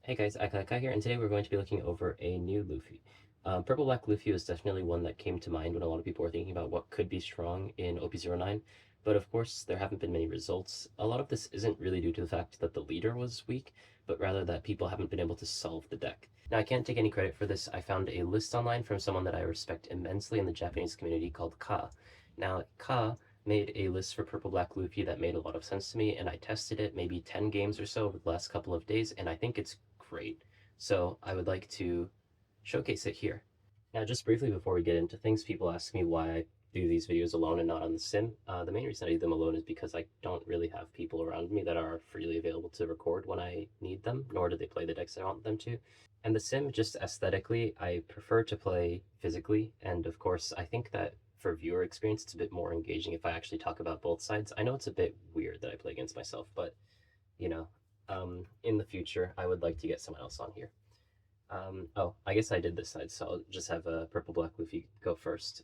Hey guys, iKailaKai here, and today we're going to be looking over a new Luffy. Purple Black Luffy was definitely one that came to mind when a lot of people were thinking about what could be strong in OP09, but of course there haven't been many results. A lot of this isn't really due to the fact that the leader was weak, but rather that people haven't been able to solve the deck. Now I can't take any credit for this. I found a list online from someone that I respect immensely in the Japanese community called Ka. Now Ka made a list for Purple Black Luffy that made a lot of sense to me, and I tested it maybe 10 games or so over the last couple of days, and I think it's great. So I would like to showcase it here. Now, just briefly before we get into things, people ask me why I do these videos alone and not on the sim. The main reason I do them alone is because I don't really have people around me that are freely available to record when I need them, nor do they play the decks I want them to. And the sim, just aesthetically, I prefer to play physically, and of course, I think that for viewer experience, it's a bit more engaging if I actually talk about both sides. I know it's a bit weird that I play against myself, but you know, in the future, I would like to get someone else on here. Oh, I guess I did this side, so I'll just have a Purple Black Luffy go first.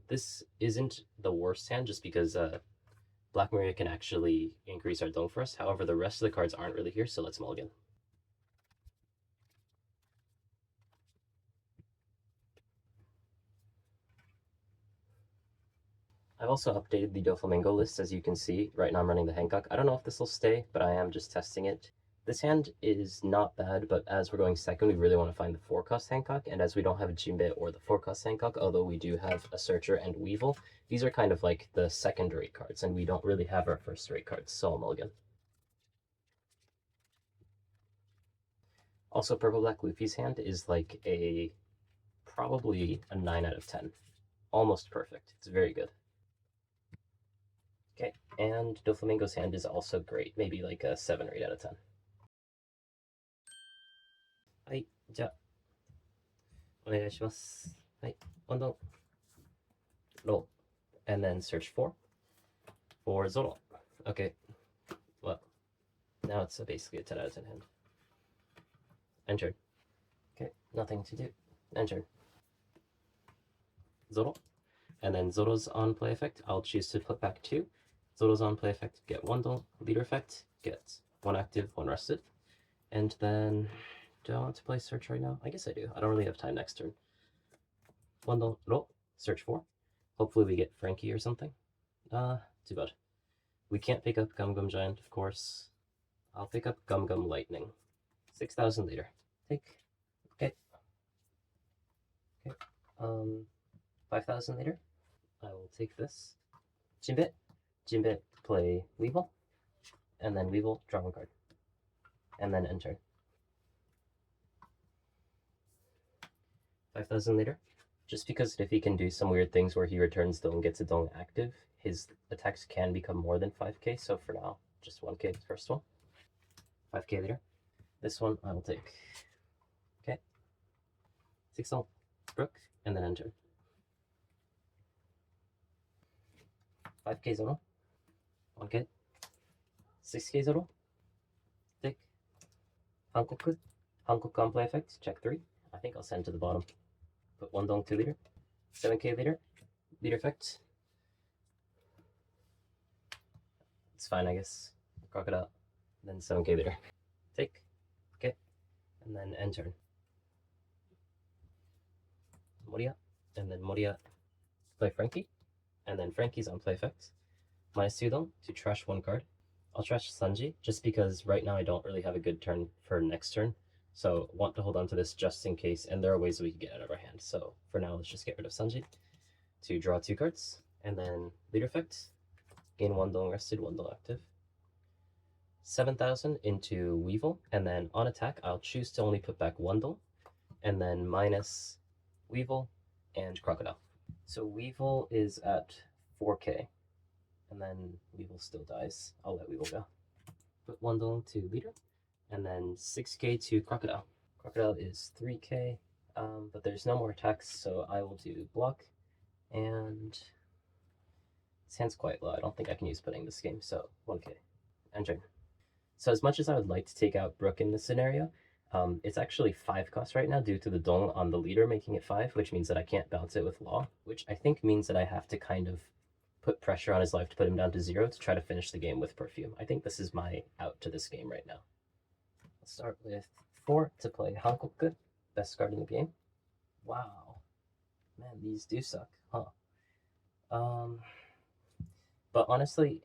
This isn't the worst hand just because Black Maria can actually increase our dome for us. However, the rest of the cards aren't really here, so let's mulligan. I've also updated the Doflamingo list, as you can see. Right now I'm running the Hancock. I don't know if this will stay, but I am just testing it. This hand is not bad, but as we're going second, we really want to find the 4-cost Hancock, and as we don't have a Jinbe or the 4-cost Hancock, although we do have a Searcher and Weevil, these are kind of like the second-rate cards, and we don't really have our first-rate cards, so I'll mulligan. Also, Purple Black Luffy's hand is like probably a 9 out of 10. Almost perfect. It's very good. Okay, and Doflamingo's hand is also great, maybe like a 7 or 8 out of 10. はい、じゃあ、お願いします。はい、温度、roll, and then search for Zoro. Okay, well, now it's basically a 10 out of 10 hand. Enter. Okay, nothing to do. Enter. Zoro. And then Zoro's on play effect, I'll choose to put back 2. Zoro's on play effect, get 1 dull. Leader effect, get 1 active, 1 rested. And then, do I want to play search right now? I guess I do. I don't really have time next turn. 1 dull, roll, search 4. Hopefully we get Frankie or something. Too bad. We can't pick up Gum Gum Giant, of course. I'll pick up Gum Gum Lightning. 6,000 liter. Take. Okay. Okay. 5,000 liter. I will take this. Jinbe. Jinbe, play Weevil. And then Weevil, draw 1 card. And then enter. 5,000 liter. Just because if he can do some weird things where he returns Dong and gets a Dong active, his attacks can become more than 5k, so for now, just 1k the first one. 5k liter. This one I will take. Okay. 6 all. Brook, and then enter. 5k Zoro. 1k. 6k Zoro. Take. Hankoku. Hankoku on play effect. Check 3. I think I'll send to the bottom. Put 1 dong 2 liter. 7k liter. Leader effect. It's fine, I guess. Crocodile. Then 7k liter. Take. Okay. And then end turn. Moria. And then Moria play Frankie. And then Frankie's on play effect. Minus 2 dong to trash 1 card. I'll trash Sanji just because right now I don't really have a good turn for next turn. So want to hold on to this just in case, and there are ways that we can get out of our hand. So for now, let's just get rid of Sanji to draw 2 cards, and then leader effect, gain 1 dong rested, 1 dong active. 7,000 into Weevil, and then on attack, I'll choose to only put back 1 dong, and then minus Weevil and Crocodile. So Weevil is at 4k, and then Weevil still dies. I'll let Weevil go. Put 1 dong to leader. And then 6k to Crocodile. Crocodile is 3k, but there's no more attacks, so I will do block. And this hand's quite low. I don't think I can use putting this game, so 1k. Enter. So as much as I would like to take out Brook in this scenario, it's actually 5 cost right now due to the dong on the leader making it 5, which means that I can't bounce it with Law, which I think means that I have to kind of put pressure on his life to put him down to 0 to try to finish the game with Perfume. I think this is my out to this game right now. Let's start with 4 to play Hankoku, best card in the game. Wow. Man, these do suck, huh? But honestly,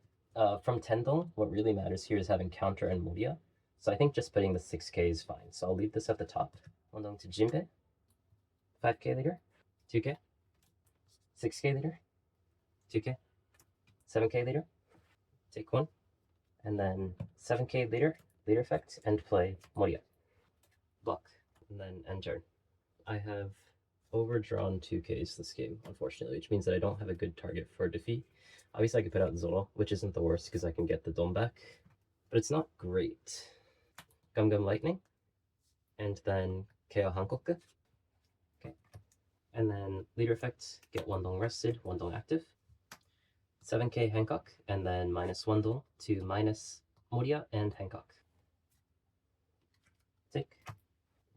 from Tendon, what really matters here is having counter and Moria. So I think just putting the 6k is fine. So I'll leave this at the top. Wandong to Jinbei. 5k leader. 2k. 6k leader. 2k. 7k leader. Take 1. And then 7k leader. Leader effect. And play Moria. Block. And then end turn. I have overdrawn 2ks this game, unfortunately, which means that I don't have a good target for defeat. Obviously, I could put out Zoro, which isn't the worst because I can get the Dome back, but it's not great. Gum Gum Lightning, and then KO Hankoku. Okay. And then leader effect, get Wandong rested, Wandong active. 7k Hancock, and then minus Wandong to minus Moria and Hancock. Take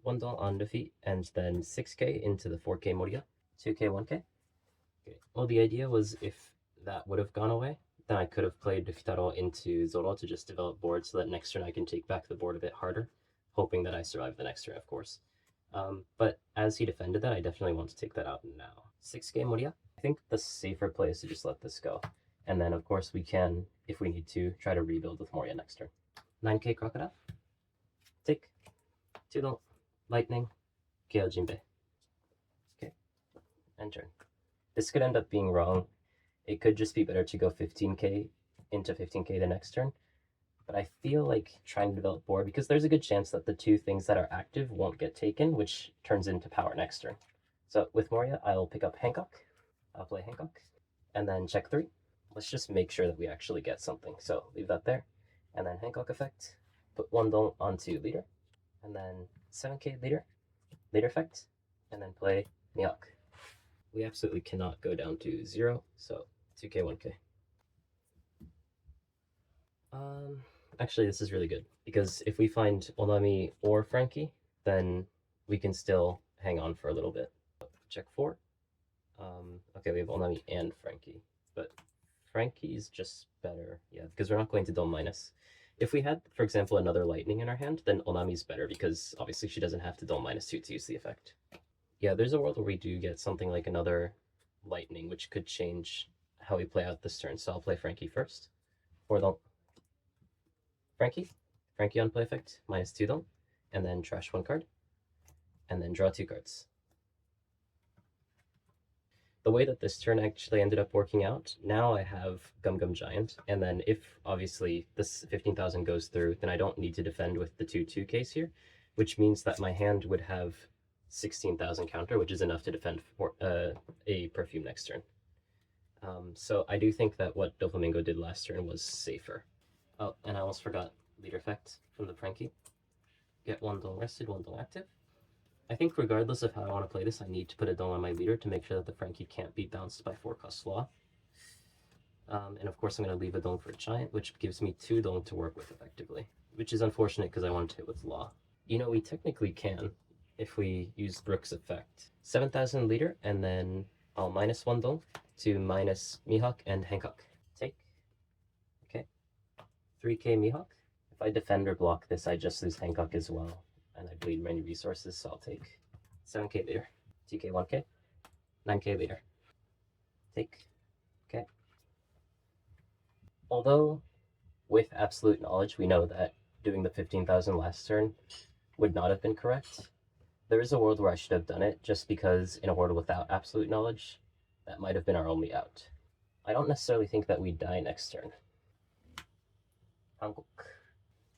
Wandong on defeat, and then 6k into the 4k Moria. 2k, 1k. Okay. Well, the idea was if that would have gone away, then I could have played Fitaro into Zoro to just develop board so that next turn I can take back the board a bit harder, hoping that I survive the next turn, of course. But as he defended that, I definitely want to take that out now. 6k Moria. I think the safer play is to just let this go. And then, of course, we can, if we need to, try to rebuild with Moria next turn. 9k Crocodile. Take. 2 Lightning. KO Jinbei. Okay. End turn. This could end up being wrong. It could just be better to go 15k into 15k the next turn. But I feel like trying to develop board, because there's a good chance that the 2 things that are active won't get taken, which turns into power next turn. So with Moria, I'll pick up Hancock. I'll play Hancock. And then check 3. Let's just make sure that we actually get something. So leave that there. And then Hancock effect. Put Wandong onto leader. And then 7k leader. Leader effect. And then play Mihawk. We absolutely cannot go down to 0, so 2k, 1k. Actually, this is really good, because if we find Onami or Frankie, then we can still hang on for a little bit. Check 4. Okay, we have Onami and Frankie, but Frankie's just better, yeah, because we're not going to Dome minus. If we had, for example, another Lightning in our hand, then Onami's better, because obviously she doesn't have to Dome minus 2 to use the effect. Yeah, there's a world where we do get something like another Lightning, which could change how we play out this turn. So I'll play Frankie first. 4 don't. Frankie. Frankie on play effect, minus 2 don't. And then trash 1 card. And then draw 2 cards. The way that this turn actually ended up working out, now I have Gum Gum Giant. And then if, obviously, this 15,000 goes through, then I don't need to defend with the 2/2Ks here, which means that my hand would have 16,000 counter, which is enough to defend for a Perfume next turn. So I do think that what Doflamingo did last turn was safer. Oh, and I almost forgot leader effect from the Frankie. Get Wandong rested, Wandong active. I think regardless of how I want to play this, I need to put a Dong on my leader to make sure that the Frankie can't be bounced by 4-cost Law. And of course I'm going to leave a Dong for a Giant, which gives me 2 Dong to work with effectively, which is unfortunate because I wanted to hit with Law. You know, we technically can, if we use Brook's effect. 7,000 leader, and then I'll minus 1 Dong to minus Mihawk and Hancock. Take. Okay. 3k Mihawk. If I defend or block this, I just lose Hancock as well, and I bleed many resources, so I'll take 7k leader. 2k, 1k. 9k leader. Take. Okay. Although, with absolute knowledge, we know that doing the 15,000 last turn would not have been correct. There is a world where I should have done it, just because in a world without absolute knowledge, that might have been our only out. I don't necessarily think that we die next turn. Hankook.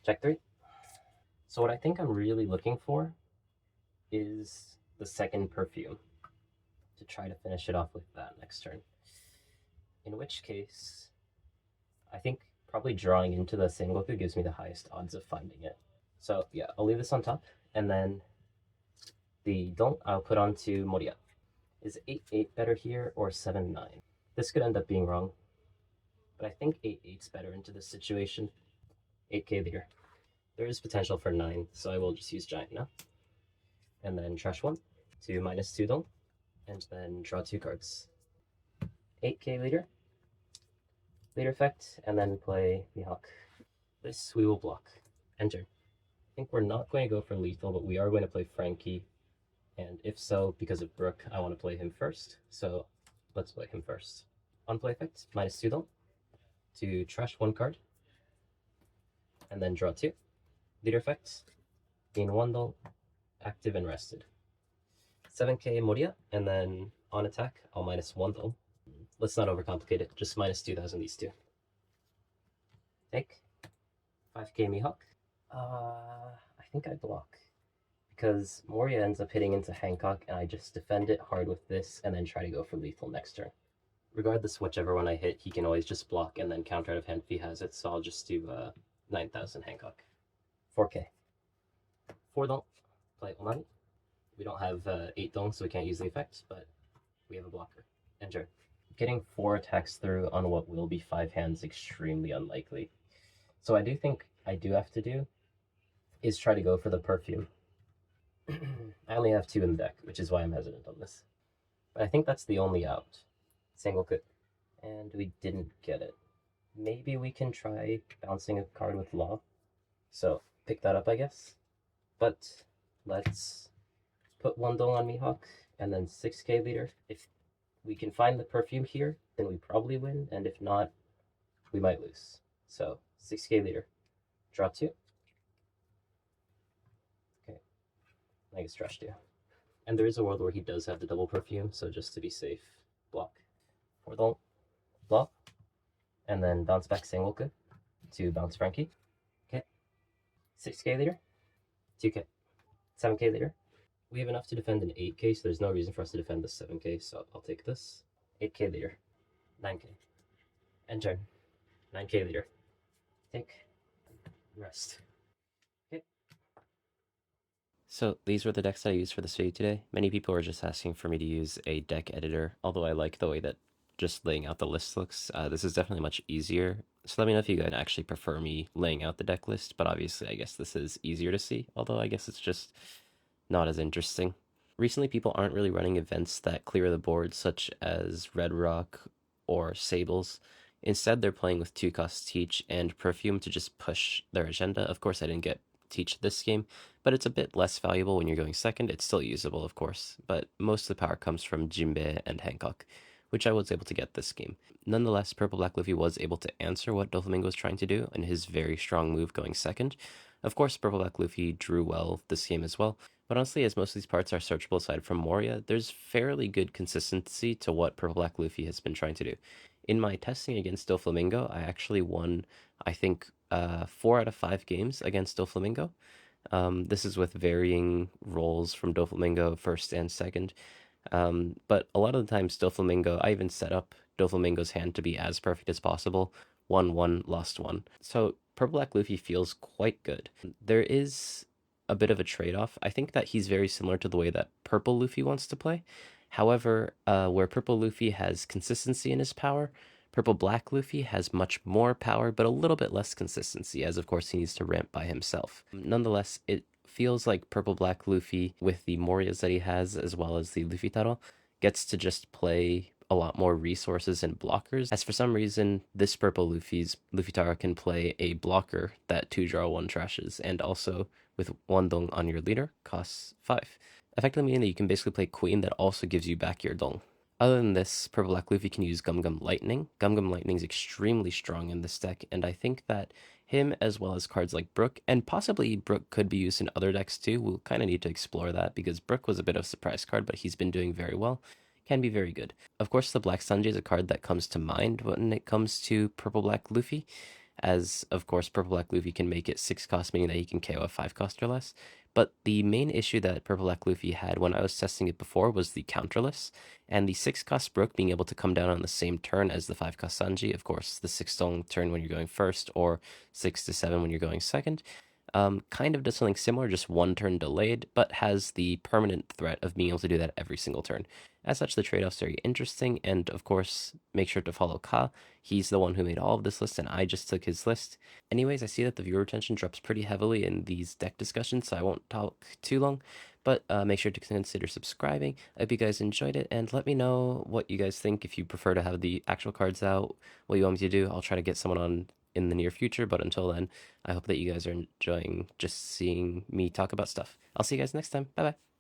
Check 3. So what I think I'm really looking for is the second Perfume, to try to finish it off with that next turn. In which case, I think probably drawing into the Sengoku gives me the highest odds of finding it. So yeah, I'll leave this on top, and then the Don't I'll put onto Moria. Is 8-8 better here, or 7-9? This could end up being wrong, but I think 8-8's better into this situation. 8k leader. There is potential for 9, so I will just use Giant now. And then trash 1 to minus 2 Don't, and then draw 2 cards. 8k leader. Leader effect, and then play Mihawk. This we will block. Enter. think we're not going to go for lethal, but we are going to play Frankie. And if so, because of Brook, I want to play him first. So let's play him first. On play effect, -2 don't, to trash one card, and then draw two. Leader effects, gain one don't, active and rested. 7k Moria, and then on attack, I'll -1 don't. Let's not overcomplicate it, just -2,000 these two. Take 5k Mihawk. I think I block because Moria ends up hitting into Hancock, and I just defend it hard with this and then try to go for lethal next turn. Regardless, whichever one I hit, he can always just block and then counter out of hand if he has it, so I'll just do 9,000 Hancock. 4k. 4 don't, play Onami. We don't have 8 dong, so we can't use the effect, but we have a blocker. Enter. Getting 4 attacks through on what will be 5 hands extremely unlikely. So I do think I do have to do is try to go for the perfume. I only have 2 in the deck, which is why I'm hesitant on this. But I think that's the only out. Single click. And we didn't get it. Maybe we can try bouncing a card with Law. So pick that up, I guess. But let's put 1 dong on Mihawk and then 6k leader. If we can find the perfume here, then we probably win, and if not, we might lose. So 6k leader. Draw 2. Okay. I guess trash 2. And there is a world where he does have the double perfume, so just to be safe, block. 4 don't, block. And then bounce back Sengoku to bounce Frankie. Okay. 6k leader. 2k. 7k leader. We have enough to defend an 8k, so there's no reason for us to defend the 7k, so I'll take this. 8k leader. 9k. End turn. 9k leader. Take. Rest. Okay. So these were the decks that I used for this video today. Many people were just asking for me to use a deck editor, although I like the way that just laying out the list looks. This is definitely much easier. So let me know if you guys actually prefer me laying out the deck list, but obviously I guess this is easier to see, although I guess it's just not as interesting. Recently, people aren't really running events that clear the board, such as Red Rock or Sables. Instead, they're playing with 2 costs Teach and Perfume to just push their agenda. Of course, I didn't get Teach this game, but it's a bit less valuable when you're going second. It's still usable, of course, but most of the power comes from Jinbei and Hancock, which I was able to get this game. Nonetheless, Purple Black Luffy was able to answer what Doflamingo was trying to do in his very strong move going second. Of course, Purple Black Luffy drew well this game as well, but honestly, as most of these parts are searchable aside from Moria, there's fairly good consistency to what Purple Black Luffy has been trying to do. In my testing against Doflamingo, I actually won, I think, 4 out of 5 games against Doflamingo. This is with varying roles from Doflamingo, first and second. But a lot of the times, Doflamingo, I even set up Doflamingo's hand to be as perfect as possible. Won 1, lost 1. So Purple Black Luffy feels quite good. There is a bit of a trade-off. I think that he's very similar to the way that Purple Luffy wants to play. However, where Purple Luffy has consistency in his power, Purple Black Luffy has much more power, but a little bit less consistency, as of course he needs to ramp by himself. Nonetheless, it feels like Purple Black Luffy, with the Morias that he has, as well as the Luffy Taro, gets to just play a lot more resources and blockers, as for some reason, this Purple Luffy's Luffy Taro can play a blocker that 2 draw 1 trashes, and also with 1 dong on your leader, costs 5. Effectively meaning that you can basically play Queen that also gives you back your dong. Other than this, Purple Black Luffy can use Gum Gum Lightning. Gum Gum Lightning is extremely strong in this deck, and I think that him, as well as cards like Brook, and possibly Brook could be used in other decks too. We'll kind of need to explore that, because Brook was a bit of a surprise card, but he's been doing very well. Can be very good. Of course, the Black Sanji is a card that comes to mind when it comes to Purple Black Luffy, as of course Purple Black Luffy can make it 6 cost, meaning that he can KO a 5 cost or less. But the main issue that Purple Black Luffy had when I was testing it before was the counterless, and the 6 cost Brook being able to come down on the same turn as the 5 cost Sanji, of course the 6 dong turn when you're going first, or 6 to 7 when you're going second. Kind of does something similar, just 1 turn delayed, but has the permanent threat of being able to do that every single turn. As such, the trade-off's very interesting, and of course, make sure to follow Ka. He's the one who made all of this list, and I just took his list. Anyways, I see that the viewer retention drops pretty heavily in these deck discussions, so I won't talk too long, but make sure to consider subscribing. I hope you guys enjoyed it, and let me know what you guys think. If you prefer to have the actual cards out, what you want me to do, I'll try to get someone on in the near future. But until then, I hope that you guys are enjoying just seeing me talk about stuff. I'll see you guys next time. Bye bye.